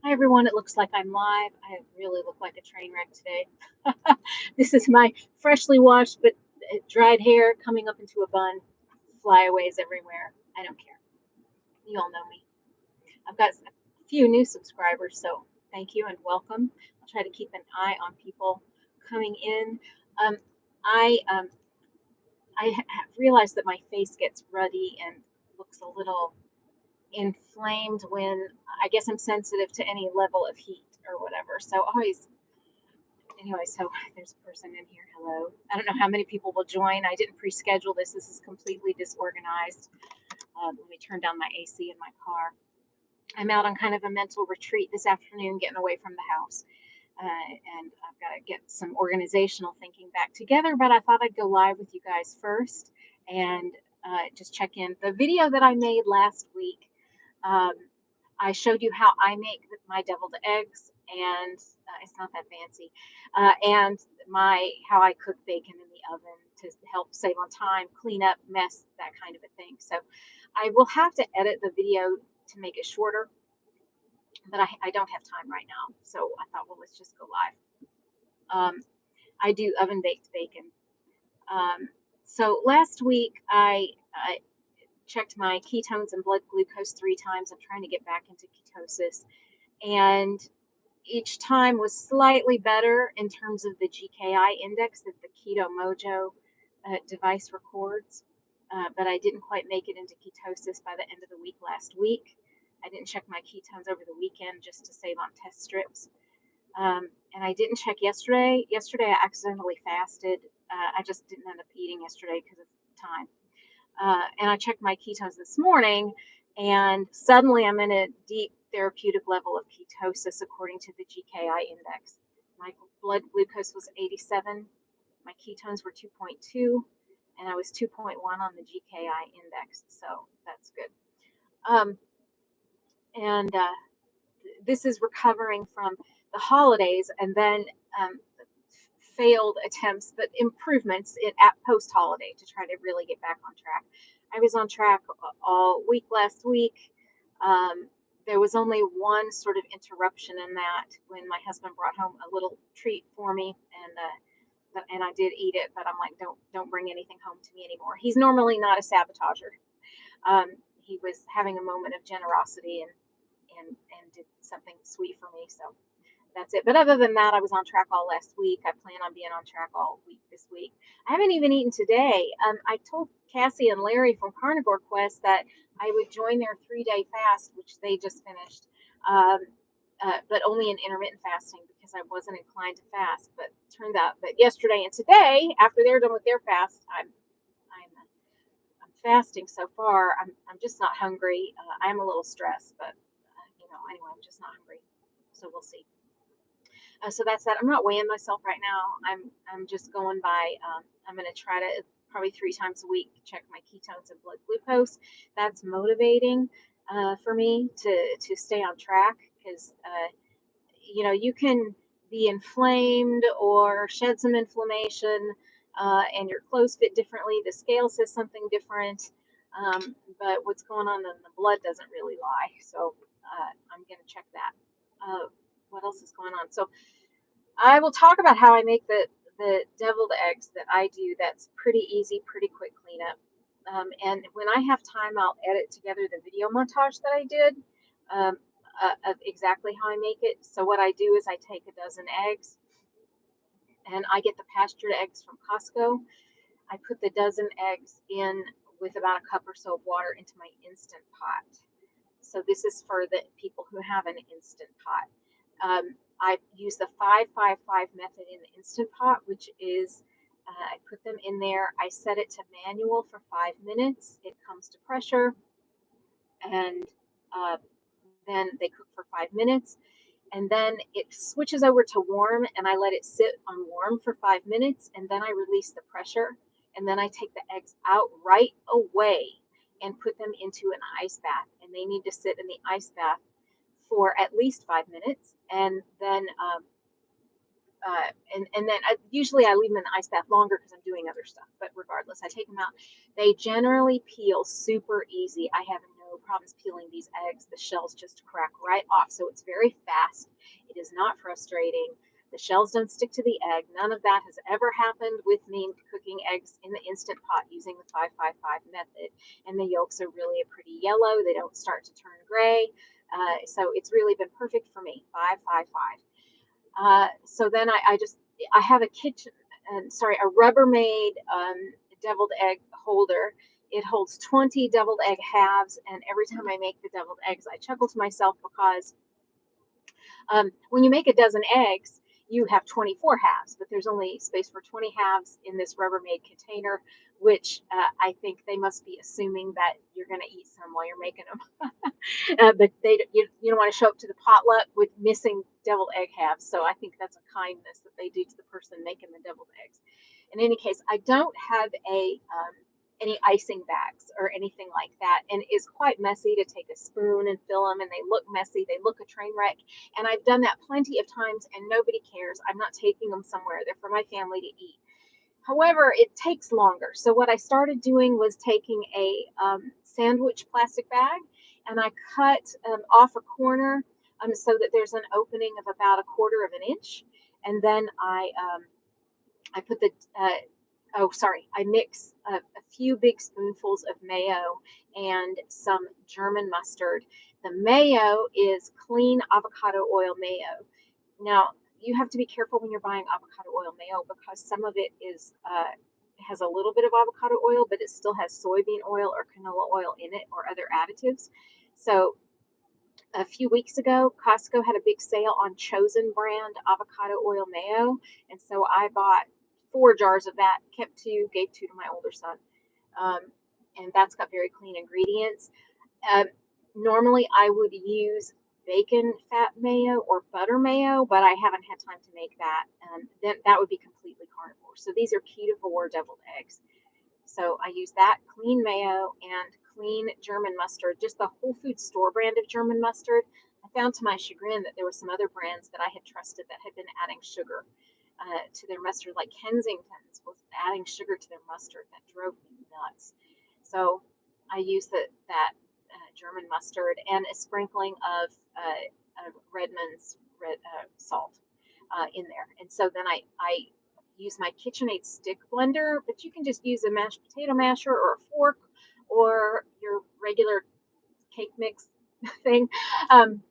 Hi everyone, it looks like I'm live. I really look like a train wreck today. This is my freshly washed but dried hair coming up into a bun, flyaways everywhere. I don't care. You all know me. I've got a few new subscribers, so thank you and welcome. I'll try to keep an eye on people coming in. Um, I um, I have realized that my face gets ruddy and looks a little inflamed when I guess I'm sensitive to any level of heat or whatever. So always anyway, so there's a person in here. Hello. I don't know how many people will join. I didn't pre-schedule this. This is completely disorganized. Let me turn down my AC in my car. I'm out on kind of a mental retreat this afternoon, getting away from the house. And I've got to get some organizational thinking back together, but I thought I'd go live with you guys first and just check in. The video that I made last week, um, I showed you how I make my deviled eggs, and it's not that fancy, and how I cook bacon in the oven to help save on time, clean up, mess, that kind of a thing. So I will have to edit the video to make it shorter, but I don't have time right now. So I thought, well, let's just go live. I do oven baked bacon. So last week I checked my ketones and blood glucose 3 times. I'm trying to get back into ketosis, and each time was slightly better in terms of the GKI index that the Keto Mojo device records, but I didn't quite make it into ketosis by the end of the week last week. I didn't check my ketones over the weekend just to save on test strips. And I didn't check yesterday. Yesterday I accidentally fasted. I just didn't end up eating yesterday because of time. And I checked my ketones this morning, and suddenly I'm in a deep therapeutic level of ketosis according to the GKI index. My blood glucose was 87, my ketones were 2.2, and I was 2.1 on the GKI index, so that's good. And this is recovering from the holidays and then failed attempts, but improvements at post holiday to try to really get back on track. I was on track all week last week. There was only one sort of interruption in that when my husband brought home a little treat for me, and I did eat it, but I'm like, don't bring anything home to me anymore. He's normally not a sabotager. He was having a moment of generosity and did something sweet for me, so that's it. But other than that, I was on track all last week. I plan on being on track all week this week. I haven't even eaten today. I told Cassie and Larry from Carnivore Quest that I would join their 3-day fast, which they just finished, but only in intermittent fasting because I wasn't inclined to fast. But it turned out that yesterday and today, after they're done with their fast, I'm fasting so far. I'm just not hungry. I'm a little stressed, but anyway, I'm just not hungry. So we'll see. So that's that. I'm not weighing myself right now. I'm just going by. I'm going to try to probably 3 times a week check my ketones and blood glucose. That's motivating for me to stay on track because you can be inflamed or shed some inflammation, and your clothes fit differently. The scale says something different, but what's going on in the blood doesn't really lie. So I'm going to check that. What else is going on? So I will talk about how I make the deviled eggs that I do. That's pretty easy, pretty quick cleanup. And when I have time, I'll edit together the video montage that I did of exactly how I make it. So what I do is I take a dozen eggs, and I get the pastured eggs from Costco. I put the dozen eggs in with about a cup or so of water into my Instant Pot. So this is for the people who have an Instant Pot. I use the 5-5-5 method in the Instant Pot, which is I put them in there. I set it to manual for 5 minutes. It comes to pressure, and then they cook for 5 minutes. And then it switches over to warm, and I let it sit on warm for 5 minutes, and then I release the pressure, and then I take the eggs out right away and put them into an ice bath, and they need to sit in the ice bath for at least 5 minutes, and then usually I leave them in the ice bath longer because I'm doing other stuff. But regardless, I take them out. They generally peel super easy. I have no no problems peeling these eggs. The shells just crack right off. So it's very fast. It is not frustrating. The shells don't stick to the egg. None of that has ever happened with me cooking eggs in the Instant Pot using the 555 method. And the yolks are really a pretty yellow. They don't start to turn gray. So it's really been perfect for me, 555. So then I have a a Rubbermaid deviled egg holder. It holds 20 deviled egg halves, and every time I make the deviled eggs, I chuckle to myself because when you make a dozen eggs, you have 24 halves, but there's only space for 20 halves in this Rubbermaid container, which I think they must be assuming that you're going to eat some while you're making them. But you don't want to show up to the potluck with missing deviled egg halves. So I think that's a kindness that they do to the person making the deviled eggs. In any case, I don't have any icing bags or anything like that, and it is quite messy to take a spoon and fill them, and they look messy. They look a train wreck, and I've done that plenty of times, and nobody cares. I'm not taking them somewhere. They're for my family to eat. However, it takes longer. So what I started doing was taking a sandwich plastic bag, and I cut off a corner so that there's an opening of about 1/4 of an inch, and then I put I mix a few big spoonfuls of mayo and some German mustard. The mayo is clean avocado oil mayo. Now, you have to be careful when you're buying avocado oil mayo because some of it has a little bit of avocado oil, but it still has soybean oil or canola oil in it or other additives. So a few weeks ago, Costco had a big sale on Chosen brand avocado oil mayo, and so I bought 4 jars of that, kept 2, gave 2 to my older son, and that's got very clean ingredients. Normally, I would use bacon fat mayo or butter mayo, but I haven't had time to make that. Then that would be completely carnivore. So these are ketovore deviled eggs. So I use that clean mayo and clean German mustard, just the Whole Foods store brand of German mustard. I found to my chagrin that there were some other brands that I had trusted that had been adding sugar to their mustard, like Kensington's was adding sugar to their mustard. That drove me nuts. So I use that German mustard and a sprinkling of Redmond's salt in there. And so then I use my KitchenAid stick blender, but you can just use a mashed potato masher or a fork or your regular cake mix thing,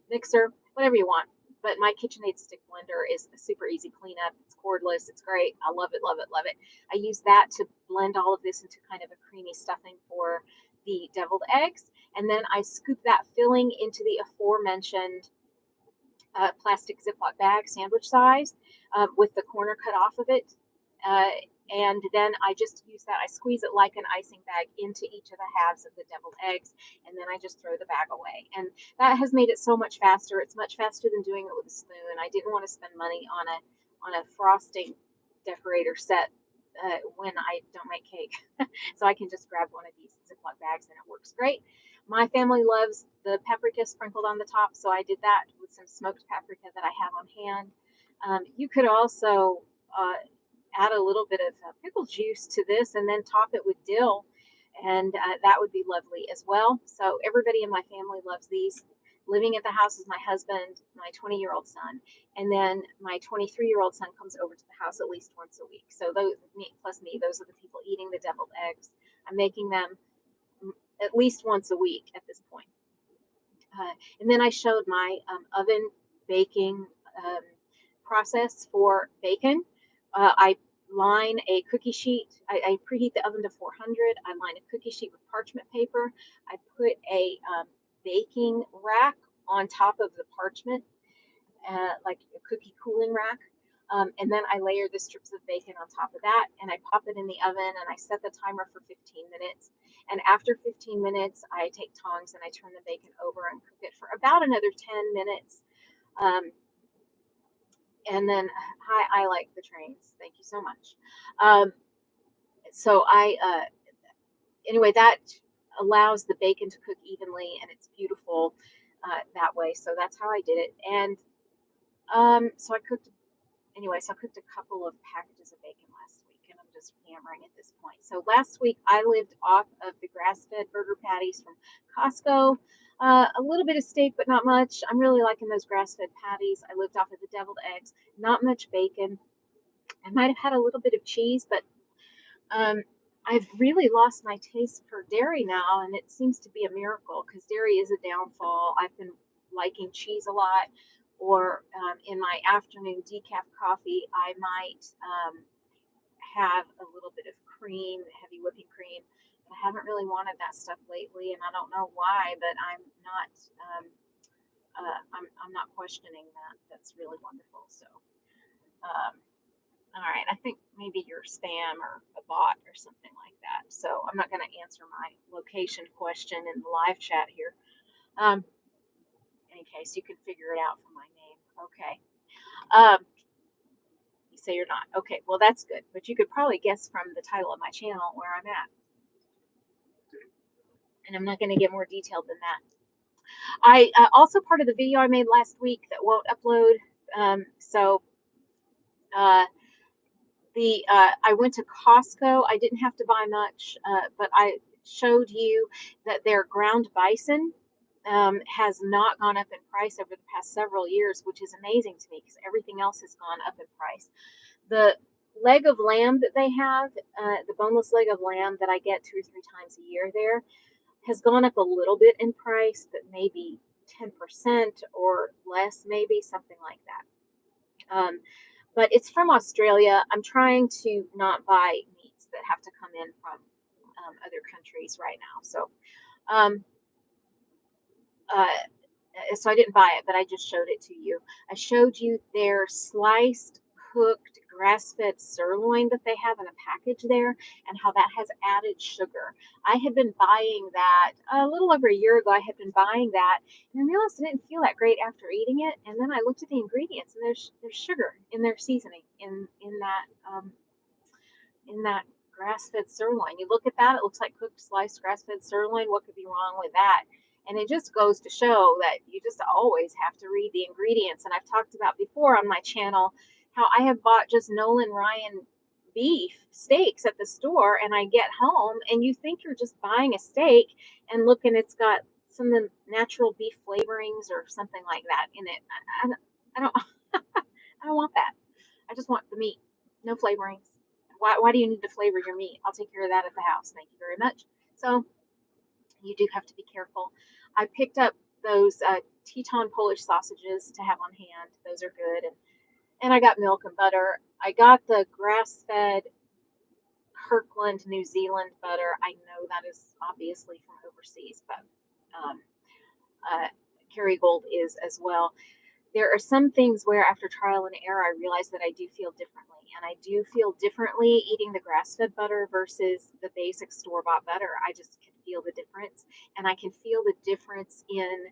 mixer, whatever you want. But my KitchenAid stick blender is a super easy cleanup. It's cordless. It's great. I love it, love it, love it. I use that to blend all of this into kind of a creamy stuffing for the deviled eggs. And then I scoop that filling into the aforementioned plastic Ziploc bag, sandwich size, with the corner cut off of it. And then I just use that. I squeeze it like an icing bag into each of the halves of the deviled eggs, and then I just throw the bag away. And that has made it so much faster. It's much faster than doing it with a spoon. I didn't want to spend money on a frosting decorator set when I don't make cake. So I can just grab one of these Ziploc bags and it works great. My family loves the paprika sprinkled on the top, so I did that with some smoked paprika that I have on hand. You could also add a little bit of pickle juice to this and then top it with dill, and that would be lovely as well. So everybody in my family loves these. Living at the house is my husband, my 20-year-old son, and then my 23-year-old son comes over to the house at least once a week. So those plus me, those are the people eating the deviled eggs. I'm making them at least once a week at this point. And then I showed my oven baking process for bacon. I line a cookie sheet. I preheat the oven to 400. I line a cookie sheet with parchment paper. I put a baking rack on top of the parchment, like a cookie cooling rack. And then I layer the strips of bacon on top of that, and I pop it in the oven, and I set the timer for 15 minutes. And after 15 minutes, I take tongs and I turn the bacon over and cook it for about another 10 minutes. And then I like the trains. Thank you so much. Anyway, that allows the bacon to cook evenly, and it's beautiful that way. So that's how I did it. And so I cooked a couple of packages of bacon last week, and I'm just just hammering at this point. So last week I lived off of the grass-fed burger patties from Costco. A little bit of steak, but not much. I'm really liking those grass-fed patties. I lived off of the deviled eggs, not much bacon. I might have had a little bit of cheese, but I've really lost my taste for dairy now, and it seems to be a miracle because dairy is a downfall. I've been liking cheese a lot, or in my afternoon decaf coffee, I might have a little bit of cream, heavy whipping cream. I haven't really wanted that stuff lately, and I don't know why, but I'm not questioning that. That's really wonderful. So, all right, I think maybe you're spam or a bot or something like that. So I'm not going to answer my location question in the live chat here. In case you can figure it out from my name. Okay. You say you're not. Okay, well that's good. But you could probably guess from the title of my channel where I'm at. And I'm not going to get more detailed than that. I also part of the video I made last week that won't upload. I went to Costco. I didn't have to buy much, but I showed you that their ground bison has not gone up in price over the past several years, which is amazing to me because everything else has gone up in price. The leg of lamb that they have, the boneless leg of lamb that I get 2 or 3 times a year there, has gone up a little bit in price, but maybe 10% or less, maybe something like that. But it's from Australia. I'm trying to not buy meats that have to come in from other countries right now. So, so I didn't buy it, but I just showed it to you. I showed you their sliced, cooked, grass-fed sirloin that they have in a package there, and how that has added sugar. I had been buying that a little over a year ago. I had been buying that, and I realized I didn't feel that great after eating it. And then I looked at the ingredients, and there's sugar in their seasoning in that grass-fed sirloin. You look at that; it looks like cooked, sliced, grass-fed sirloin. What could be wrong with that? And it just goes to show that you just always have to read the ingredients. And I've talked about before on my channel how I have bought just Nolan Ryan beef steaks at the store, and I get home and you think you're just buying a steak, and look, and it's got some of the natural beef flavorings or something like that in it. I don't I don't want that. I just want the meat, no flavorings. Why do you need to flavor your meat? I'll take care of that at the house. Thank you very much. So you do have to be careful. I picked up those Teton Polish sausages to have on hand. Those are good. And I got milk and butter. I got the grass-fed Kirkland New Zealand butter. I know that is obviously from overseas, but Kerrygold is as well. There are some things where after trial and error, I realize that I do feel differently. And I do feel differently eating the grass-fed butter versus the basic store-bought butter. I just can feel the difference. And I can feel the difference in,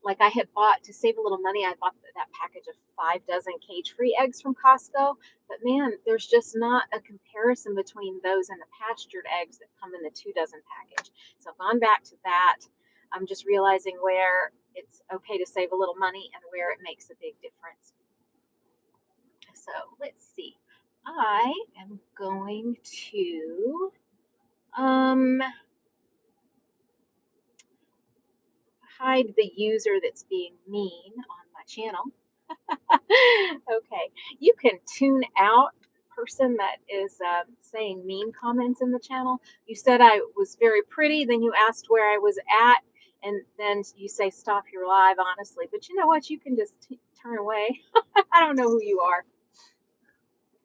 like I had bought, to save a little money, I bought that package of 5 dozen cage-free eggs from Costco. But man, there's just not a comparison between those and the pastured eggs that come in the 2 dozen package. So I've gone back to that. I'm just realizing where it's okay to save a little money and where it makes a big difference. So let's see. I am going to hide the user that's being mean on my channel. Okay, you can tune out person that is saying mean comments in the channel. You said I was very pretty, then you asked where I was at, and then you say stop your live, honestly. But you know what? You can just turn away. I don't know who you are.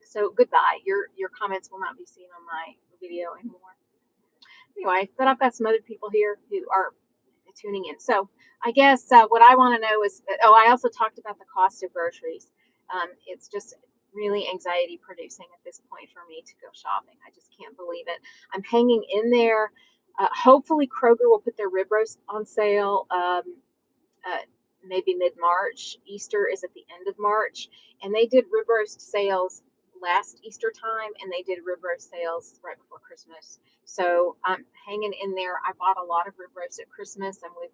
So goodbye. Your comments will not be seen on my video anymore. Anyway, but I've got some other people here who are tuning in. So I guess what I want to know is, I also talked about the cost of groceries. It's just really anxiety producing at this point for me to go shopping. I just can't believe it. I'm hanging in there. Hopefully Kroger will put their rib roast on sale maybe mid-March. Easter is at the end of March, and they did rib roast sales last Easter time, and they did rib roast sales right before Christmas. So I'm hanging in there. I bought a lot of rib roast at Christmas, and we've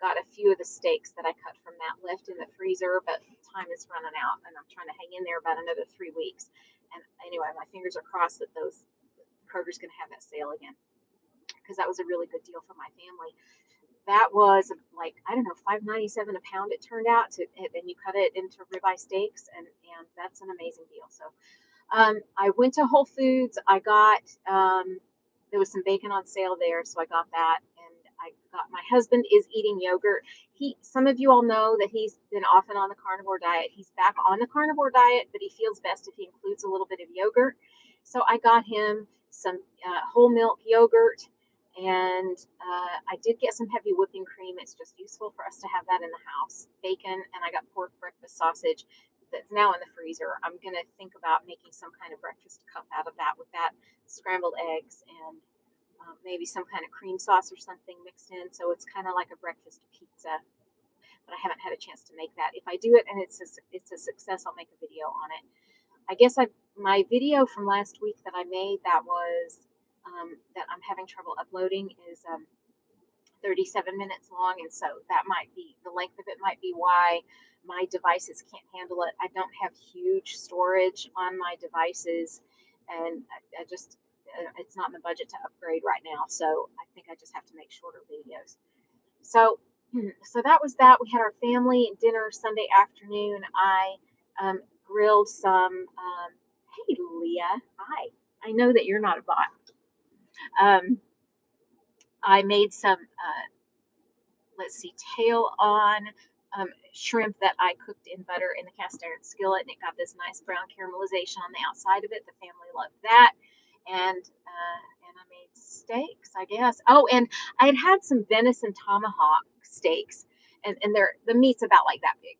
got a few of the steaks that I cut from that left in the freezer, but time is running out, and I'm trying to hang in there about another 3 weeks. And anyway, my fingers are crossed that those Kroger's going to have that sale again, because that was a really good deal for my family. That was like, I don't know, $5.97 a pound it turned out to, and you cut it into ribeye steaks, and that's an amazing deal. So I went to Whole Foods. I got there was some bacon on sale there, so I got that. And I got, my husband is eating yogurt. Some of you all know that he's been off and on the carnivore diet. He's back on the carnivore diet, but he feels best if he includes a little bit of yogurt. So I got him some whole milk yogurt, and I did get some heavy whipping cream. It's just useful for us to have that in the house. Bacon, and I got pork breakfast sausage that's now in the freezer. I'm going to think about making some kind of breakfast cup out of that, with that, scrambled eggs, and maybe some kind of cream sauce or something mixed in. So it's kind of like a breakfast pizza, but I haven't had a chance to make that. If I do it and it's a success, I'll make a video on it. I guess my video from last week that I made that was that I'm having trouble uploading is 37 minutes long, and so that might be, the length of it might be why my devices can't handle it. I don't have huge storage on my devices, and I just it's not in the budget to upgrade right now, so I think I just have to make shorter videos. So that was that. We had our family dinner Sunday afternoon. I grilled some hey Leah, hi, I know that you're not a bot. I made some let's see, tail on shrimp that I cooked in butter in the cast iron skillet, and it got this nice brown caramelization on the outside of it. The family loved that. And I made steaks, I guess. Oh, and I had some venison tomahawk steaks, and the meat's about like that big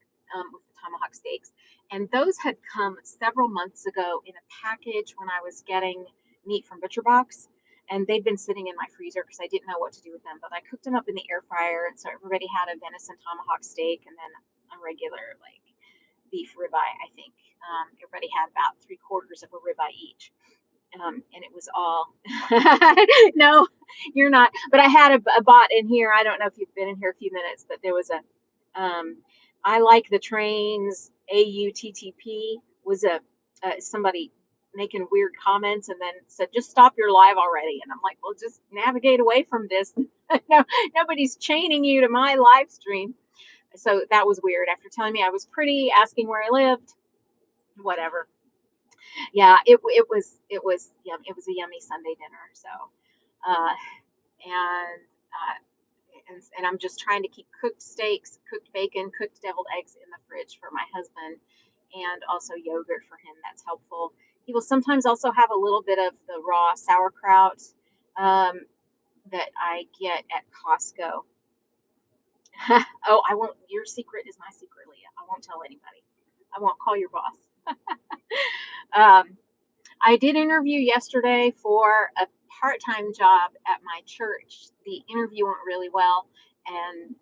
with the tomahawk steaks. And those had come several months ago in a package when I was getting meat from Butcher Box. And they've been sitting in my freezer because I didn't know what to do with them. But I cooked them up in the air fryer, and so everybody had a venison tomahawk steak and then a regular like beef ribeye. I think everybody had about 3/4 of a ribeye each, and it was all. No, you're not. But I had a bot in here. I don't know if you've been in here a few minutes, but there was a. I like the trains. AUTTP was somebody making weird comments, and then said, just stop your live already. And I'm like, well, just navigate away from this. No, nobody's chaining you to my live stream. So that was weird. After telling me I was pretty, asking where I lived, whatever. Yeah, it was yum. It was a yummy Sunday dinner. So and I'm just trying to keep cooked steaks, cooked bacon, cooked deviled eggs in the fridge for my husband, and also yogurt for him. That's helpful. He will sometimes also have a little bit of the raw sauerkraut that I get at Costco. Oh, I won't. Your secret is my secret, Leah. I won't tell anybody. I won't call your boss. I did interview yesterday for a part-time job at my church. The interview went really well, and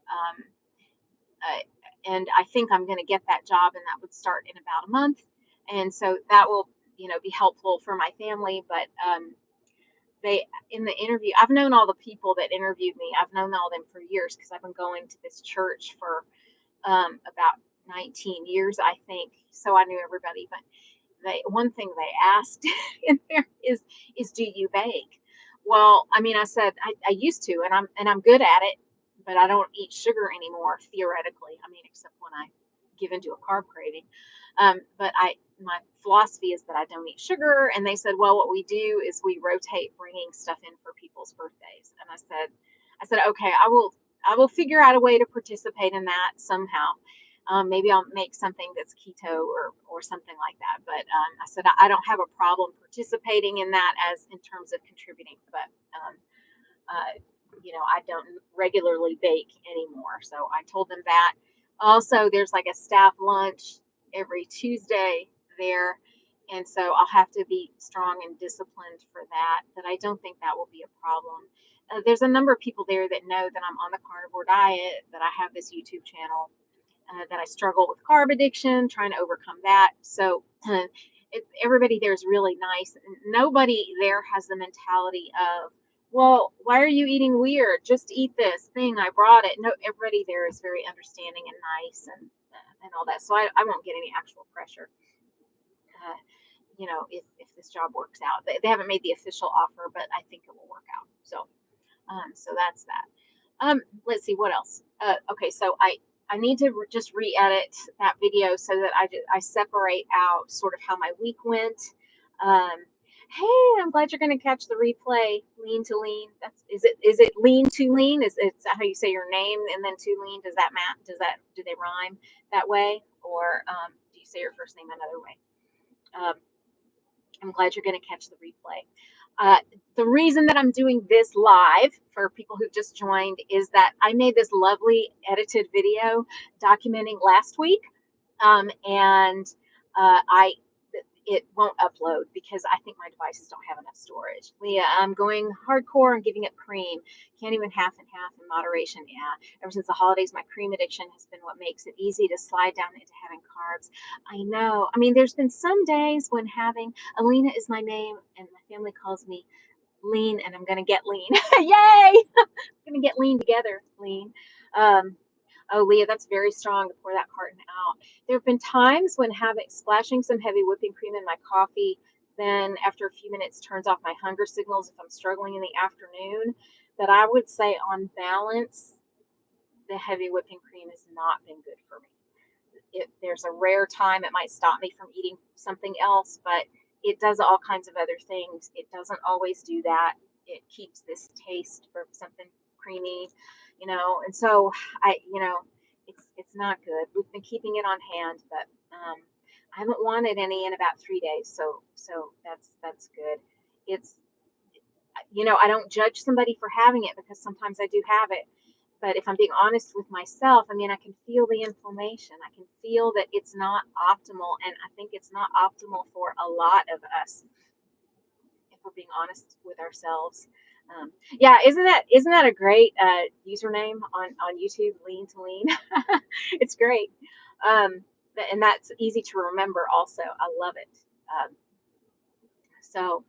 I think I'm going to get that job, and that would start in about a month. And so that will, be helpful for my family. But in the interview, I've known all the people that interviewed me. I've known all them for years because I've been going to this church for about 19 years, I think. So I knew everybody. But one thing they asked in there is do you bake? Well, I mean, I said I used to, and I'm good at it, but I don't eat sugar anymore, theoretically. I mean, except when I give into a carb craving. But my philosophy is that I don't eat sugar. And they said, well, what we do is we rotate bringing stuff in for people's birthdays. And I said, okay, I will figure out a way to participate in that somehow. Maybe I'll make something that's keto or something like that. But I said I don't have a problem participating in that as in terms of contributing. But I don't regularly bake anymore. So I told them that. Also, there's like a staff lunch every Tuesday there. And so I'll have to be strong and disciplined for that. But I don't think that will be a problem. There's a number of people there that know that I'm on the carnivore diet, that I have this YouTube channel, that I struggle with carb addiction, trying to overcome that. So everybody there is really nice. Nobody there has the mentality of, well, why are you eating weird? Just eat this thing. I brought it. No, everybody there is very understanding and nice and all that. So I won't get any actual pressure. you know, if this job works out. They haven't made the official offer, but I think it will work out. So that's that. Let's see what else. Okay, so I need to just re-edit that video so that I separate out sort of how my week went. Um, hey, I'm glad you're going to catch the replay. Lean to lean. Is it lean to lean? Is that how you say your name and then to lean? Does that map? Do they rhyme that way, or do you say your first name another way? I'm glad you're going to catch the replay. The reason that I'm doing this live for people who just joined is that I made this lovely edited video documenting last week, and it won't upload because I think my devices don't have enough storage. Leah, I'm going hardcore and giving it cream. Can't even half and half in moderation. Yeah, ever since the holidays, my cream addiction has been what makes it easy to slide down into having carbs. I know. I mean, there's been some days when having Alina is my name and my family calls me Lean, and I'm gonna get lean. Yay! I'm gonna get lean together, lean. Oh, Leah, that's very strong to pour that carton out. There have been times when splashing some heavy whipping cream in my coffee, then after a few minutes turns off my hunger signals if I'm struggling in the afternoon. But I would say on balance, the heavy whipping cream has not been good for me. There's a rare time it might stop me from eating something else, but it does all kinds of other things. It doesn't always do that. It keeps this taste for something creamy, and so it's not good. We've been keeping it on hand, but I haven't wanted any in about 3 days, so that's good. It's I don't judge somebody for having it because sometimes I do have it. But if I'm being honest with myself, I mean, I can feel the inflammation. I can feel that it's not optimal. And I think it's not optimal for a lot of us, if we're being honest with ourselves. Yeah, isn't that a great username on YouTube, Lean to Lean? It's great. And that's easy to remember also. I love it. So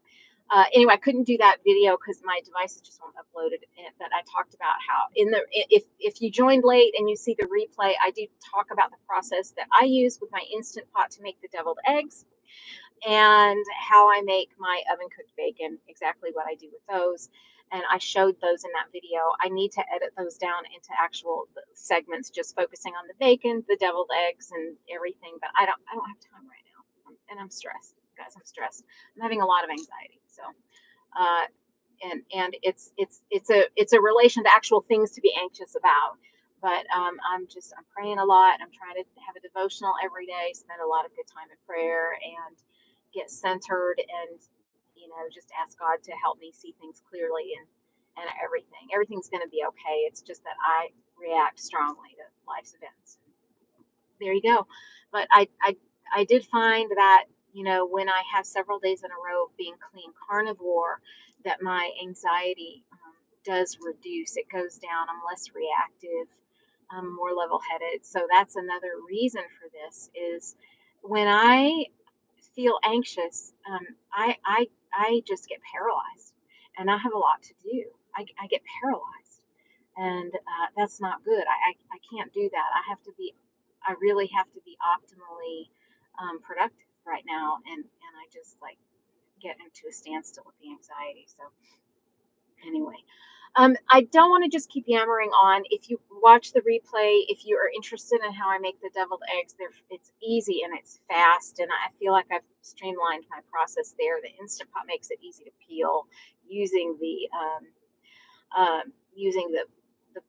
anyway, I couldn't do that video because my devices just won't upload it. But I talked about how if you joined late and you see the replay, I do talk about the process that I use with my Instant Pot to make the deviled eggs, and how I make my oven cooked bacon. Exactly what I do with those, and I showed those in that video. I need to edit those down into actual segments, just focusing on the bacon, the deviled eggs, and everything. But I don't have time right now, and I'm stressed. Guys, I'm stressed. I'm having a lot of anxiety. So, and it's a relation to actual things to be anxious about. But I'm praying a lot. I'm trying to have a devotional every day, spend a lot of good time in prayer, and get centered, and just ask God to help me see things clearly, and everything. Everything's going to be okay. It's just that I react strongly to life's events. There you go. But I did find that when I have several days in a row of being clean carnivore, that my anxiety does reduce. It goes down. I'm less reactive. I'm more level-headed. So that's another reason for this is when I feel anxious, I just get paralyzed, and I have a lot to do. I get paralyzed, and that's not good. I can't do that. I really have to be optimally productive right now, and I just get into a standstill with the anxiety. So anyway, I don't want to just keep yammering on. If you watch the replay, if you are interested in how I make the deviled eggs, it's easy and it's fast, and I feel like I've streamlined my process there. The Instant Pot makes it easy to peel using the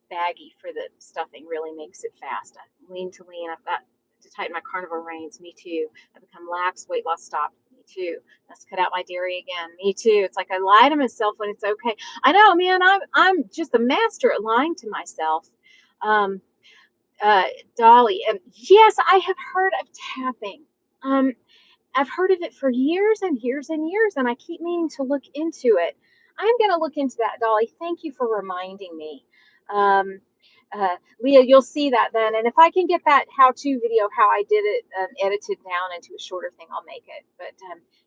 baggie for the stuffing really makes it fast. Lean to lean. I've got to tighten my carnivore reins. Me too. I've become lax. Weight loss stopped. Me too. Let's cut out my dairy again. Me too. It's like I lie to myself when it's okay. I know, man. I'm just a master at lying to myself. Dolly. Yes, I have heard of tapping. I've heard of it for years and years and years, and I keep meaning to look into it. I'm going to look into that, Dolly. Thank you for reminding me. Leah, you'll see that then. And if I can get that how-to video, how I did it, edited down into a shorter thing, I'll make it. But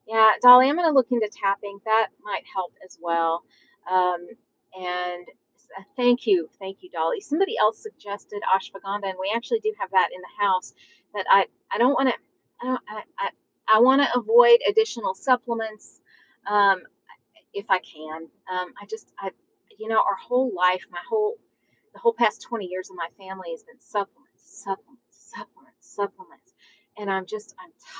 yeah, Dolly, I'm going to look into tapping. That might help as well. And thank you, Dolly. Somebody else suggested ashwagandha, and we actually do have that in the house. But I don't want to. I want to avoid additional supplements. Um, if I can. Our whole life, the whole past 20 years of my family has been supplements. And I'm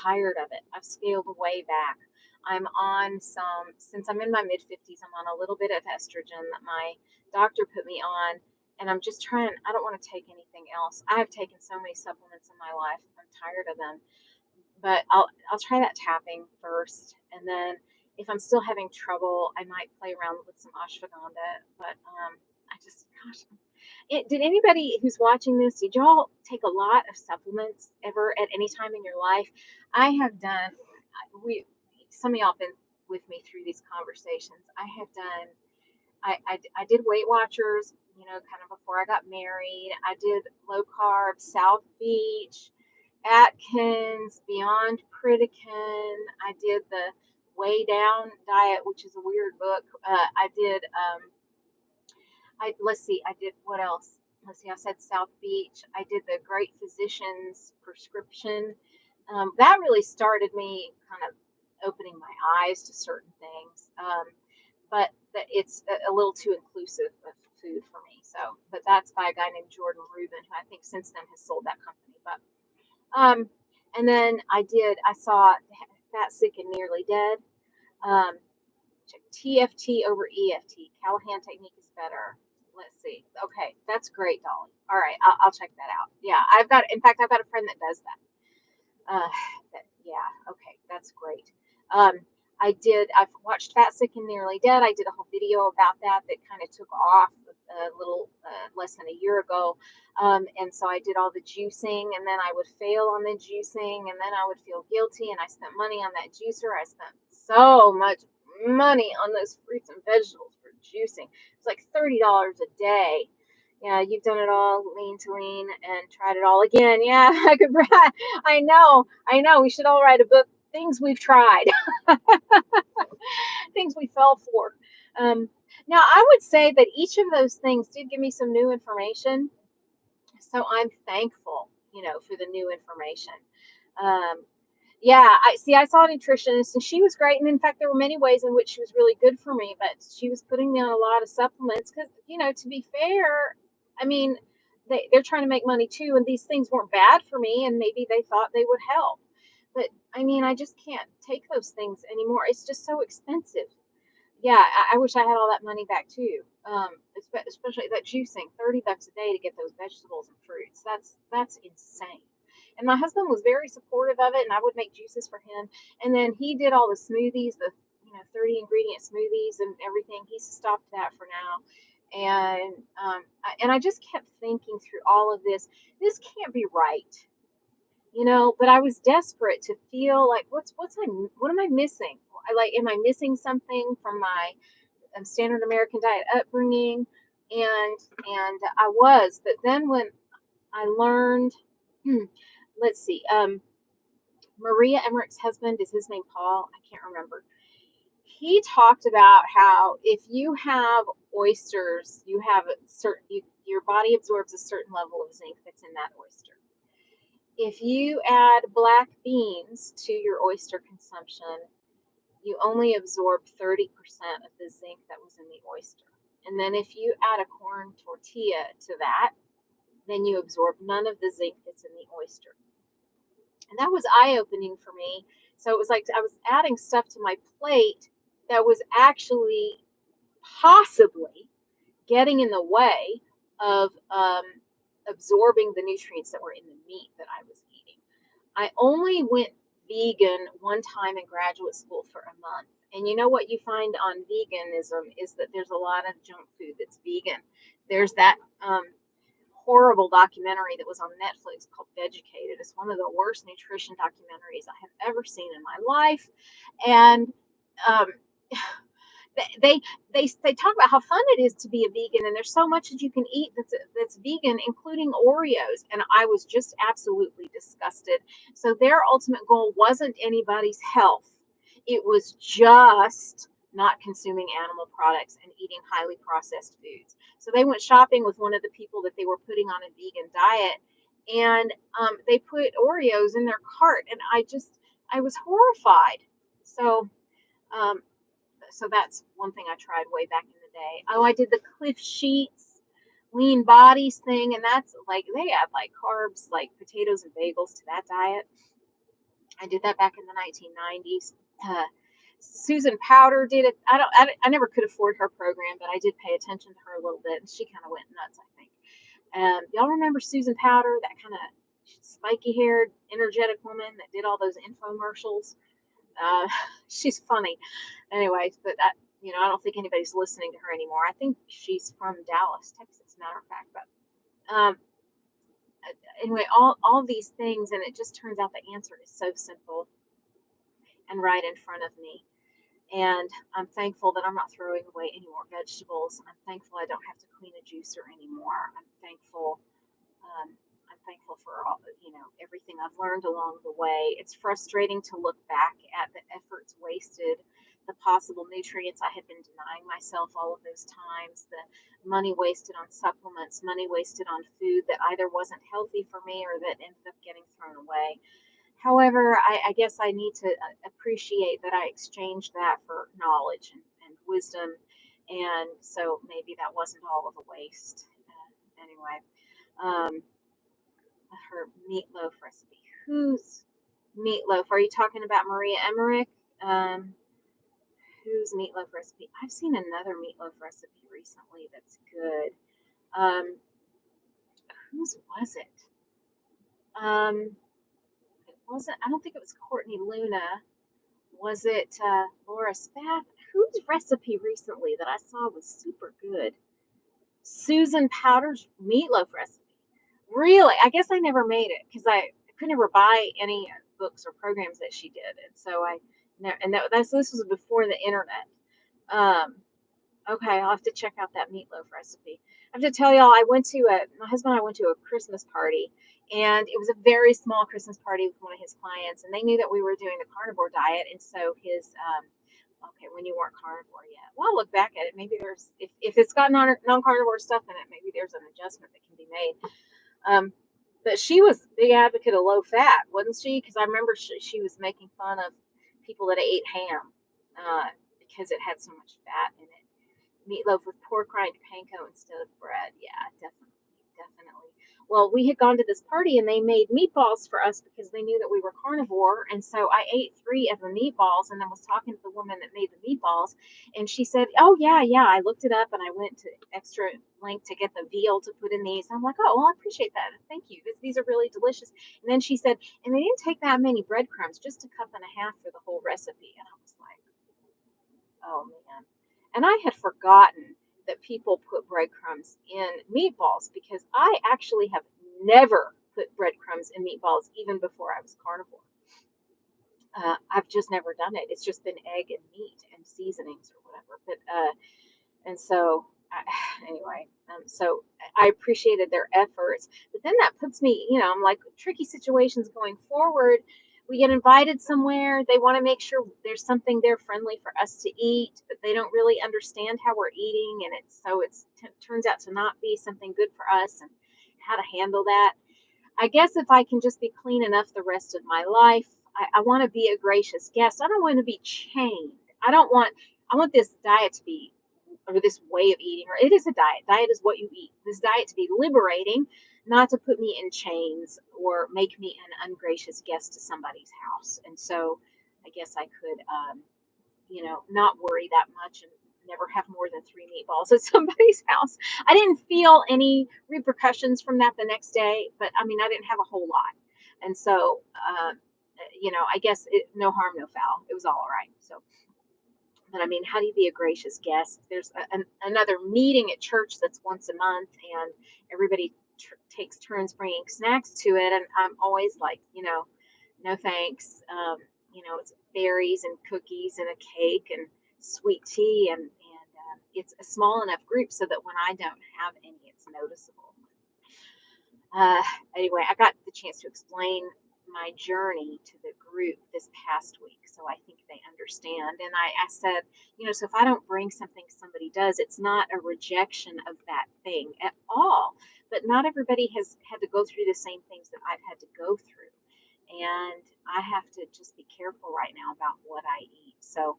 tired of it. I've scaled way back. I'm on since I'm in my mid 50s, I'm on a little bit of estrogen that my doctor put me on. And I'm just trying, I don't want to take anything else. I have taken so many supplements in my life. I'm tired of them, but I'll try that tapping first, and then if I'm still having trouble, I might play around with some ashwagandha. But gosh, did anybody who's watching this, did y'all take a lot of supplements ever at any time in your life? I have done. We Some of y'all been with me through these conversations. I have done. I did Weight Watchers, kind of before I got married. I did low carb South Beach, Atkins, Beyond Pritikin. I did the Way Down Diet, which is a weird book. I did. Let's see. I did what else? Let's see. I said South Beach. I did the Great Physician's Prescription. That really started me kind of opening my eyes to certain things. But that it's a little too inclusive of food for me. So, but that's by a guy named Jordan Rubin, who I think since then has sold that company. But and then I saw Fat, Sick, and Nearly Dead. Um, check TFT over EFT. Callahan technique is better. Let's see. Okay, that's great, Dolly. All right, I'll check that out. Yeah, in fact, I've got a friend that does that. Yeah, okay, that's great. Um, I've watched Fat, Sick, and Nearly Dead. I did a whole video about that kind of took off a little less than a year ago. And so I did all the juicing, and then I would fail on the juicing, and then I would feel guilty, and I spent money on that juicer. I spent so much money on those fruits and vegetables for juicing. It's like $30 a day. Yeah, you've done it all, lean to lean, and tried it all again. Yeah, I know. We should all write a book. Things we've tried, things we fell for. Now, I would say that each of those things did give me some new information, so I'm thankful, for the new information. Um, yeah, I saw a nutritionist, and she was great. And in fact, there were many ways in which she was really good for me, but she was putting me on a lot of supplements because, to be fair, I mean, they're trying to make money too, and these things weren't bad for me, and maybe they thought they would help. But I mean, I just can't take those things anymore. It's just so expensive. Yeah, I wish I had all that money back too. Especially that juicing, $30 a day to get those vegetables and fruits. That's insane. And my husband was very supportive of it, and I would make juices for him. And then he did all the smoothies, the 30 ingredient smoothies and everything. He stopped that for now. And I just kept thinking through all of this. This can't be right, but I was desperate to feel like what am I missing? Am I missing something from my standard American diet upbringing? And I was, but then when I learned, let's see, Maria Emmerich's husband, is his name Paul? I can't remember. He talked about how if you have oysters, you have your body absorbs a certain level of zinc that's in that oyster. If you add black beans to your oyster consumption, you only absorb 30% of the zinc that was in the oyster. And then if you add a corn tortilla to that, then you absorb none of the zinc that's in the oyster. And that was eye-opening for me. So it was like I was adding stuff to my plate that was actually possibly getting in the way of absorbing the nutrients that were in the meat that I was eating. I only went vegan one time in graduate school for a month. And you know what you find on veganism is that there's a lot of junk food that's vegan. There's that horrible documentary that was on Netflix called Vegucated. It's one of the worst nutrition documentaries I have ever seen in my life. And they talk about how fun it is to be a vegan, and there's so much that you can eat that's vegan, including Oreos. And I was just absolutely disgusted. So their ultimate goal wasn't anybody's health. It was just not consuming animal products and eating highly processed foods. So they went shopping with one of the people that they were putting on a vegan diet, and they put Oreos in their cart. And I was horrified. So, um, so that's one thing I tried way back in the day. Oh, I did the Cliff Sheets lean bodies thing, and that's like they add like carbs, like potatoes and bagels to that diet. I did that back in the 1990s. Uh, Susan Powder did it. I never could afford her program, but I did pay attention to her a little bit, and she kind of went nuts, I think. Y'all remember Susan Powder, that kind of spiky haired, energetic woman that did all those infomercials? Uh, she's funny. Anyways, but I don't think anybody's listening to her anymore. I think she's from Dallas, Texas, matter of fact. But um, anyway, all these things, and it just turns out the answer is so simple and right in front of me. And I'm thankful that I'm not throwing away any more vegetables. I'm thankful I don't have to clean a juicer anymore. Um, I'm thankful for all, everything I've learned along the way. It's frustrating to look back at the efforts wasted, the possible nutrients I had been denying myself all of those times, the money wasted on supplements, money wasted on food that either wasn't healthy for me or that ended up getting thrown away. However, I guess I need to appreciate that I exchanged that for knowledge and wisdom. And so maybe that wasn't all of a waste. Anyway, um, her meatloaf recipe. Whose meatloaf? Are you talking about Maria Emmerich? Um, whose meatloaf recipe? I've seen another meatloaf recipe recently that's good. Um, whose was it? It wasn't. I don't think it was Courtney Luna. Was it Laura Spath? Whose recipe recently that I saw was super good? Susan Powder's meatloaf recipe. Really? I guess I never made it because I could never buy any books or programs that she did, and so this was before the internet. Um, Okay, I'll have to check out that meatloaf recipe. I have to tell y'all, my husband and I went to a Christmas party, and it was a very small Christmas party with one of his clients, and they knew that we were doing the carnivore diet, and so okay, when you weren't carnivore yet. Well, I'll look back at it. Maybe if it's got non-carnivore stuff in it, maybe there's an adjustment that can be made. But she was a big advocate of low fat, wasn't she? Because I remember she was making fun of people that ate ham, because it had so much fat in it. Meatloaf with pork rind panko instead of bread. Yeah, definitely, definitely. Well, we had gone to this party and they made meatballs for us because they knew that we were carnivore. And so I ate 3 of the meatballs and then was talking to the woman that made the meatballs. And she said, "Oh, yeah, yeah. I looked it up and I went to extra length to get the veal to put in these." I'm like, "Oh, well, I appreciate that. Thank you. These are really delicious." And then she said, "And they didn't take that many breadcrumbs, just a cup and a half for the whole recipe." And I was like, "Oh, man." And I had forgotten that people put breadcrumbs in meatballs because I actually have never put breadcrumbs in meatballs even before I was carnivore. I've just never done it. It's just been egg and meat and seasonings or whatever. And so, anyway, so I appreciated their efforts. But then that puts me, I'm like, tricky situations going forward. We get invited somewhere. They want to make sure there's something there friendly for us to eat, but they don't really understand how we're eating, and turns out to not be something good for us, and how to handle that. I guess if I can just be clean enough the rest of my life, I want to be a gracious guest. I don't want to be chained. I want this diet to be, or this way of eating, or it is a diet. Diet is what you eat. This diet to be liberating, not to put me in chains or make me an ungracious guest to somebody's house. And so I guess I could, not worry that much and never have more than 3 meatballs at somebody's house. I didn't feel any repercussions from that the next day, but I mean, I didn't have a whole lot. And so, I guess no harm, no foul. It was all right. So, but I mean, how do you be a gracious guest? There's another meeting at church that's once a month, and everybody takes turns bringing snacks to it. And I'm always like, no thanks. It's berries and cookies and a cake and sweet tea, and it's a small enough group so that when I don't have any, it's noticeable. Uh, anyway, I got the chance to explain my journey to the group this past week, so I think they understand. And I said, so if I don't bring something somebody does, it's not a rejection of that thing at all. But not everybody has had to go through the same things that I've had to go through. And I have to just be careful right now about what I eat. So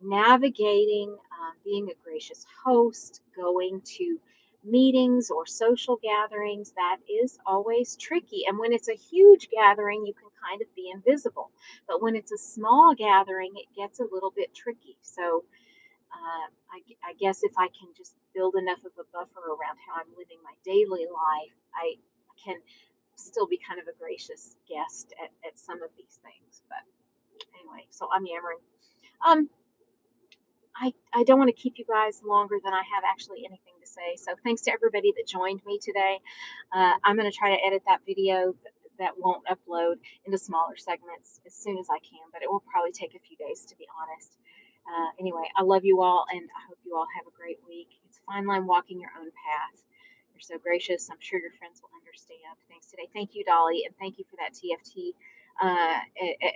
navigating, being a gracious host, going to meetings or social gatherings, that is always tricky. And when it's a huge gathering, you can kind of be invisible. But when it's a small gathering, it gets a little bit tricky. So I guess if I can just build enough of a buffer around how I'm living my daily life, I can still be kind of a gracious guest at some of these things. But anyway, so I'm yammering. Um, I don't want to keep you guys longer than I have actually anything to say. So thanks to everybody that joined me today. I'm going to try to edit that video that won't upload into smaller segments as soon as I can, but it will probably take a few days to be honest. Anyway, I love you all, and I hope you all have a great week. It's a fine line walking your own path. You're so gracious. I'm sure your friends will understand. Thanks today. Thank you, Dolly, and thank you for that TFT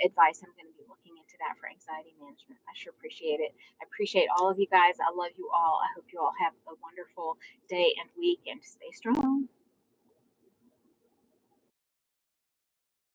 advice. I'm going to be looking into that for anxiety management. I sure appreciate it. I appreciate all of you guys. I love you all. I hope you all have a wonderful day and week, and stay strong.